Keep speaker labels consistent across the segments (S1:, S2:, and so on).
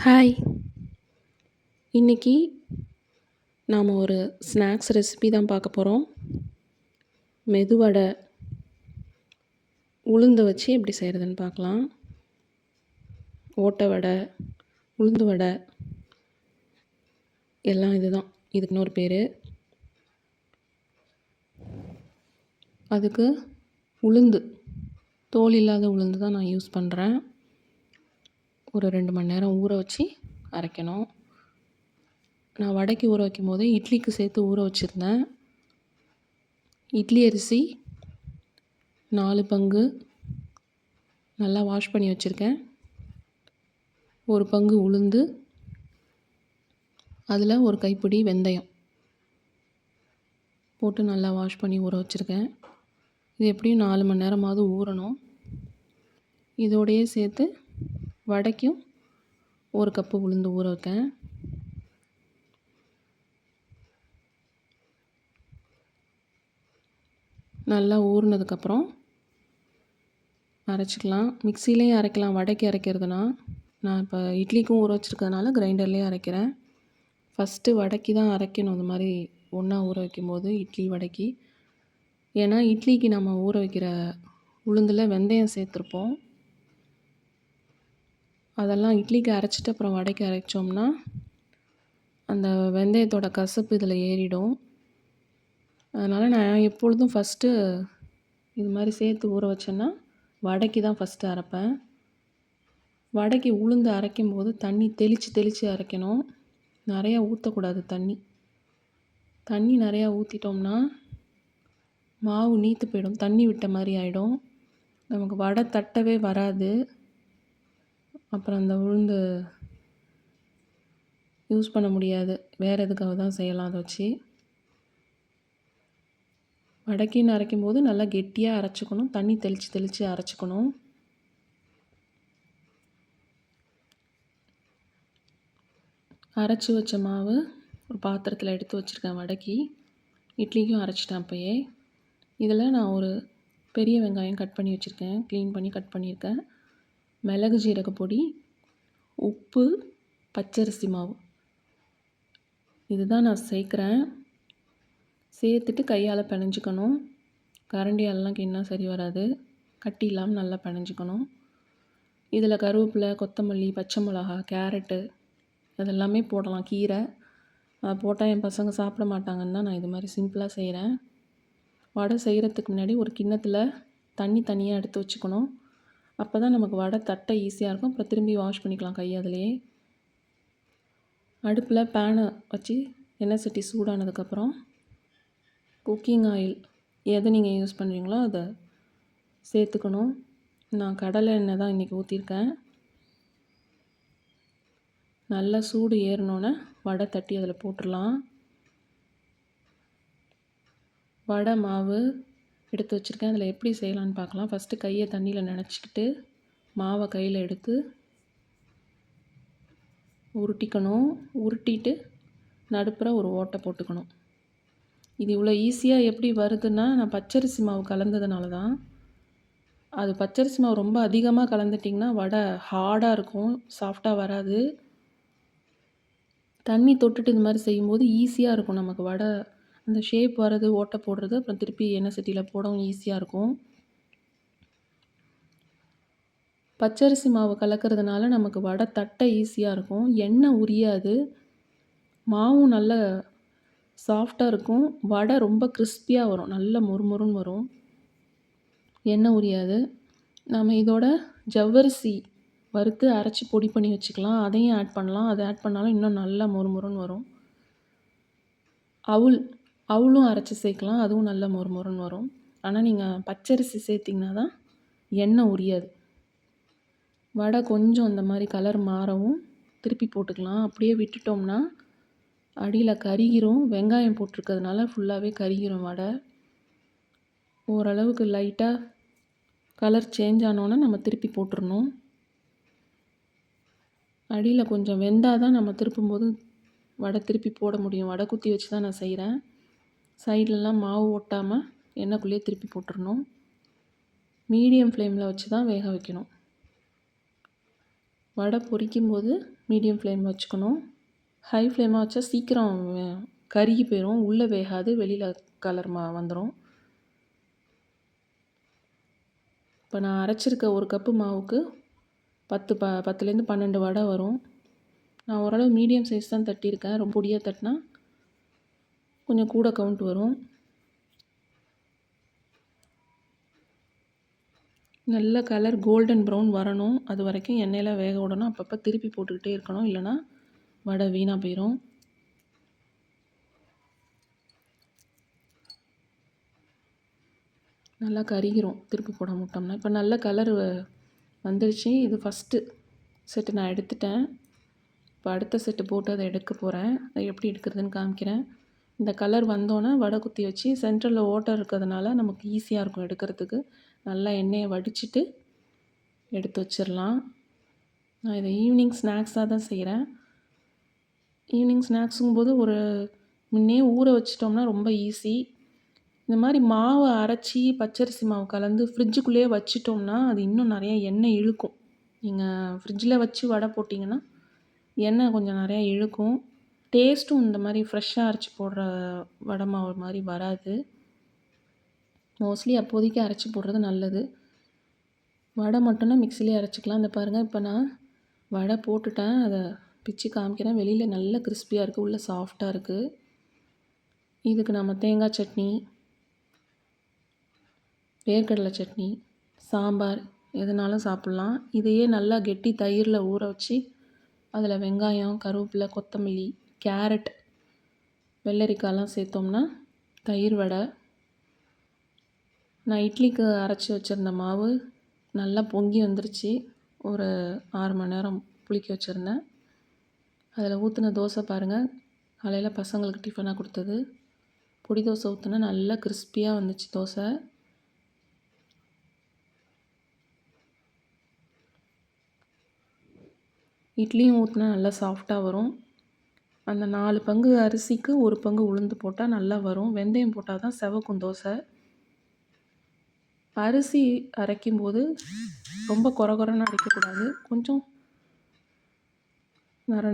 S1: Hi! இன்னைக்கு நாம ஒரு ஸ்நாக்ஸ் ரெசிபி தான் பார்க்க போறோம். மெதுவடை, உளுந்த வச்சு எப்படி செய்கிறதுன்னு பார்க்கலாம். ஓட்டை வடை, உளுந்து வடை எல்லாம் இதுதான். இதுக்கு இன்னொரு பேர். அதுக்கு உளுந்து, தோல் இல்லாத உளுந்து தான் நான் யூஸ் பண்ணுறேன். ஒரு 2 மணி நேரம் ஊற வச்சு அரைக்கணும். நான் வடைக்கு ஊற வைக்கும்போது இட்லிக்கு சேர்த்து ஊற வச்சுருந்தேன். இட்லி அரிசி 4 பங்கு நல்லா வாஷ் பண்ணி வச்சுருக்கேன். 1 பங்கு உளுந்து, அதில் 1 கைப்பிடி வெந்தயம் போட்டு நல்லா வாஷ் பண்ணி ஊற வச்சுருக்கேன். இது எப்படியும் 4 மணி நேரமாவது ஊறணும். இதோடையே சேர்த்து வடைக்கும் 1 கப்பு உளுந்து ஊற வைக்கேன். நல்லா ஊறினதுக்கப்புறம் அரைச்சிக்கலாம். மிக்சிலேயும் அரைக்கலாம். வடைக்கு அரைக்கிறதுனா நான் இப்போ இட்லிக்கும் ஊற வச்சுருக்கிறதுனால கிரைண்டர்லேயே அரைக்கிறேன். ஃபஸ்ட்டு வடைக்கு தான் அரைக்கணும். இந்த மாதிரி ஒன்றா ஊற வைக்கும்போது இட்லி வடைக்கு. ஏன்னா இட்லிக்கு நம்ம ஊற வைக்கிற உளுந்தில் வெந்தயம் சேர்த்துருப்போம். அதெல்லாம் இட்லிக்கு அரைச்சிட்டு அப்புறம் வடைக்கு அரைச்சோம்னா அந்த வெந்தயத்தோட கசப்பு இதில் ஏறிடும். அதனால் நான் எப்பொழுதும் ஃபஸ்ட்டு இது மாதிரி சேர்த்து ஊற வச்சேன்னா வடைக்கு தான் ஃபஸ்ட்டு அரைப்பேன். வடைக்கு உளுந்து அரைக்கும்போது தண்ணி தெளித்து அரைக்கணும். நிறையா ஊற்றக்கூடாது தண்ணி. தண்ணி நிறையா ஊற்றிட்டோம்னா மாவு நீத்து போயிடும். தண்ணி விட்ட மாதிரி ஆகிடும். நமக்கு வடை தட்டவே வராது. அப்புறம் அந்த உளுந்து யூஸ் பண்ண முடியாது. வேறு எதுக்காக தான் செய்யலாம் அதை வச்சு. வடைக்குன்னு அரைக்கும்போது நல்லா கெட்டியாக அரைச்சிக்கணும். தண்ணி தெளித்து அரைச்சிக்கணும். அரைச்சி வச்ச மாவு ஒரு பாத்திரத்தில் எடுத்து வச்சுருக்கேன் வடைக்கு. இட்லிக்கும் அரைச்சிட்டேன் அப்போயே. இதில் நான் ஒரு பெரிய வெங்காயம் கட் பண்ணி வச்சுருக்கேன். க்ளீன் பண்ணி கட் பண்ணியிருக்கேன். மிளகு ஜீரக பொடி, உப்பு, பச்சரிசி மாவு இதுதான் நான் சேர்க்குறேன். சேர்த்துட்டு கையால் பிணைஞ்சிக்கணும். கரண்டியாலலாம் கிண்ணா சரி வராது. கட்டி இல்லாமல் நல்லா பிணைஞ்சிக்கணும். இதில் கருவேப்பிலை, கொத்தமல்லி, பச்சை மிளகா, கேரட்டு அதெல்லாமே போடலாம். கீரை அதை போட்டால் என் பசங்க சாப்பிட மாட்டாங்கன்னு தான் நான் இது மாதிரி சிம்பிளாக செய்கிறேன். வடை செய்கிறதுக்கு முன்னாடி ஒரு கிண்ணத்தில் தண்ணி தனியாக எடுத்து வச்சுக்கணும். அப்போ தான் நமக்கு வடை தட்ட ஈஸியாக இருக்கும். அப்புறம் திரும்பி வாஷ் பண்ணிக்கலாம் கை அதிலேயே. அடுப்பில் பேனை வச்சு எண்ணெய் சட்டி சூடானதுக்கப்புறம் குக்கிங் ஆயில் எது நீங்கள் யூஸ் பண்ணுறீங்களோ அதை சேர்த்துக்கணும். நான் கடலை எண்ணெய் தான் இன்றைக்கி ஊற்றிருக்கேன். நல்லா சூடு ஏறினோன்னே வடை தட்டி அதில் போட்டுடலாம். வடை மாவு எடுத்து வச்சுருக்கேன். அதில் எப்படி செய்யலான்னு பார்க்கலாம். ஃபஸ்ட்டு கையை தண்ணியில் நனைச்சிக்கிட்டு மாவை கையில் எடுத்து உருட்டிக்கணும். உருட்டிட்டு நடுப்புற ஒரு ஓட்டை போட்டுக்கணும். இது இவ்வளோ ஈஸியாக எப்படி வருதுன்னா நான் பச்சரிசி மாவு கலந்ததுனால தான். அது பச்சரிசி மாவு ரொம்ப அதிகமாக கலந்துட்டிங்கன்னா வடை ஹார்டாக இருக்கும், சாஃப்டாக வராது. தண்ணி தொட்டுட்டு இது மாதிரி செய்யும்போது ஈஸியாக இருக்கும். நமக்கு வடை அந்த ஷேப் வர்றது, ஓட்டை போடுறது, அப்புறம் திருப்பி எண்ணெய் சட்டியில் போடவும் ஈஸியாக இருக்கும். பச்சரிசி மாவு கலக்கிறதுனால நமக்கு வடை தட்ட ஈஸியாக இருக்கும். எண்ணெய் உரியாது. மாவும் நல்ல சாஃப்டாக இருக்கும். வடை ரொம்ப கிறிஸ்பியாக வரும். நல்ல மொறுமொறுன்னு வரும். எண்ணெய் உரியாது. நம்ம இதோட ஜவ்வரிசி வறுத்து அரைச்சி பொடி பண்ணி வச்சுக்கலாம். அதையும் ஆட் பண்ணலாம். அதை ஆட் பண்ணாலும் இன்னும் நல்லா மொறுமொறுன்னு வரும். அவுளும் அரைச்சி சேர்க்கலாம். அதுவும் நல்ல மொறுமொறுன்னு வரும். ஆனால் நீங்கள் பச்சரிசி சேர்த்திங்கன்னா தான் எண்ணெய் உரியாது. வடை கொஞ்சம் அந்த மாதிரி கலர் மாறவும் திருப்பி போட்டுக்கலாம். அப்படியே விட்டுட்டோம்னா அடியில் கருகிரும். வெங்காயம் போட்டிருக்கிறதுனால ஃபுல்லாகவே கருகிரும் வடை. ஓரளவுக்கு லைட்டாக கலர் சேஞ்ச் ஆனோன்னே நம்ம திருப்பி போட்டுடணும். அடியில் கொஞ்சம் வெந்தால் தான் நம்ம திருப்பும்போது வடை திருப்பி போட முடியும். வடை குத்தி வச்சு தான் நான் செய்கிறேன். சைட்லலாம் மாவு ஒட்டாமல் எண்ணெய்க்குள்ளேயே திருப்பி போட்டுடணும். மீடியம் ஃப்ளேமில் வச்சு தான் வேக வைக்கணும். வடை பொரிக்கும்போது மீடியம் ஃப்ளேம் வச்சுக்கணும். ஹை ஃப்ளேமாக வச்சா சீக்கிரம் கருகி போயிடும். உள்ளே வேகாது, வெளியில் கலர் வந்துடும். இப்போ நான் அரைச்சிருக்க 1 கப்பு மாவுக்கு 10லேருந்து 12 வடை வரும். நான் ஓரளவு மீடியம் சைஸ் தான் தட்டியிருக்கேன். ரொம்ப பொடியாக தட்டினா கொஞ்சம் கூட கவுண்ட் வரும். நல்ல கலர் கோல்டன் ப்ரௌன் வரணும். அது வரைக்கும் எண்ணெயில் வேக விடணும். அப்பப்போ திருப்பி போட்டுக்கிட்டே இருக்கணும், இல்லைனா வடை வீணாக போயிடும். நல்லா கருகிரும் திருப்பி போட விட்டோம்னா. இப்போ நல்ல கலர் வந்துடுச்சு. இது ஃபஸ்ட்டு செட்டு நான் எடுத்துட்டேன். இப்போ அடுத்த செட்டு போட்டு அதை எடுக்க போகிறேன். அதை எப்படி எடுக்கிறதுன்னு காமிக்கிறேன். இந்த கலர் வந்தோன்னே வடை குத்தி வச்சு சென்டரில் ஓட்டை இருக்கிறதுனால நமக்கு ஈஸியாக இருக்கும் எடுக்கிறதுக்கு. நல்லா எண்ணெயை வடிச்சிட்டு எடுத்து வச்சிடலாம். நான் இதை ஈவினிங் ஸ்நாக்ஸாக தான் செய்கிறேன். ஈவினிங் ஸ்நாக்ஸுங்கும்போது முன்னே ஊற வச்சிட்டோம்னா ரொம்ப ஈஸி. இந்த மாதிரி மாவை அரைச்சி பச்சரிசி மாவு கலந்து ஃப்ரிட்ஜுக்குள்ளேயே வச்சிட்டோம்னா அது இன்னும் நிறைய எண்ணெய் இழுக்கும். நீங்கள் ஃப்ரிட்ஜில் வச்சு வடை போட்டிங்கன்னா எண்ணெய் கொஞ்சம் நிறையா இழுக்கும். டேஸ்ட்டும் இந்த மாதிரி ஃப்ரெஷ்ஷாக அரைச்சி போடுற வடை மாவு மாதிரி வராது. மோஸ்ட்லி அப்போதைக்கு அரைச்சி போடுறது நல்லது. வடை மட்டும்னா மிக்ஸிலே அரைச்சிக்கலாம். இந்த பாருங்கள், இப்போ நான் வடை போட்டுட்டேன். அதை பிச்சு காமிக்கிறேன். வெளியில் நல்ல கிறிஸ்பியாக இருக்குது, உள்ளே சாஃப்டாக இருக்குது. இதுக்கு நம்ம தேங்காய் சட்னி, வேர்க்கடலை சட்னி, சாம்பார் எதுனாலும் சாப்பிட்லாம். இதையே நல்லா கெட்டி தயிரில் ஊற வச்சு அதில் வெங்காயம், கருவேப்பிலை, கொத்தமல்லி, கேரட், வெள்ளரிக்காய்லாம் சேர்த்தோம்னா தயிர் வடை. நான் இட்லிக்கு அரைச்சி வச்சுருந்த மாவு நல்லா பொங்கி வந்துருச்சு. ஒரு 6 மணி நேரம் புளிக்க வச்சுருந்தேன். அதில் ஊற்றின தோசை பாருங்கள், காலையில் பசங்களுக்கு டிஃபனாக கொடுத்தது. பொடி தோசை ஊற்றினா நல்லா கிறிஸ்பியாக வந்துச்சு தோசை. இட்லியும் ஊற்றினா நல்லா சாஃப்டாக வரும். அந்த 4 பங்கு அரிசிக்கு 1 பங்கு உளுந்து போட்டால் நல்லா வரும். வெந்தயம் போட்டால் தான் செவக்கும் தோசை. அரிசி அரைக்கும்போது ரொம்ப கொரன்னு அரைக்கக்கூடாது. கொஞ்சம்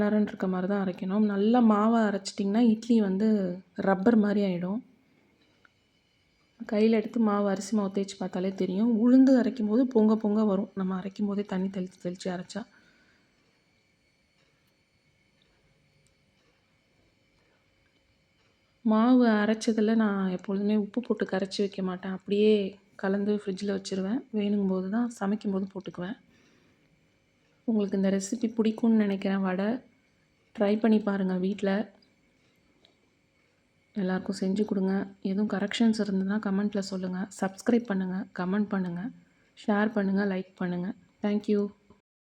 S1: நரன்னு இருக்க மாதிரி தான் அரைக்கணும். நல்லா மாவை அரைச்சிட்டிங்கன்னா இட்லி ரப்பர் மாதிரி ஆகிடும். கையில் எடுத்து அரிசி மாவு தேய்ச்சி பார்த்தாலே தெரியும். உளுந்து அரைக்கும்போது பொங்க வரும். நம்ம அரைக்கும் போதே தண்ணி தெளித்து அரைச்சா. மாவு அரைச்சதில் நான் எப்பொழுதுமே உப்பு போட்டு கரைச்சி வைக்க மாட்டேன். அப்படியே கலந்து ஃப்ரிட்ஜில் வச்சுருவேன். வேணுங்கும்போது தான் சமைக்கும்போது போட்டுக்குவேன். உங்களுக்கு இந்த ரெசிபி பிடிக்கும்னு நினைக்கிறேன். வடை ட்ரை பண்ணி பாருங்கள் வீட்டில். எல்லாருக்கும் செஞ்சு கொடுங்க. எதுவும் கரெக்ஷன்ஸ் இருந்ததுன்னா கமெண்ட்டில் சொல்லுங்கள். சப்ஸ்கிரைப் பண்ணுங்கள், கமெண்ட் பண்ணுங்கள், ஷேர் பண்ணுங்கள், லைக் பண்ணுங்கள். தேங்க்யூ.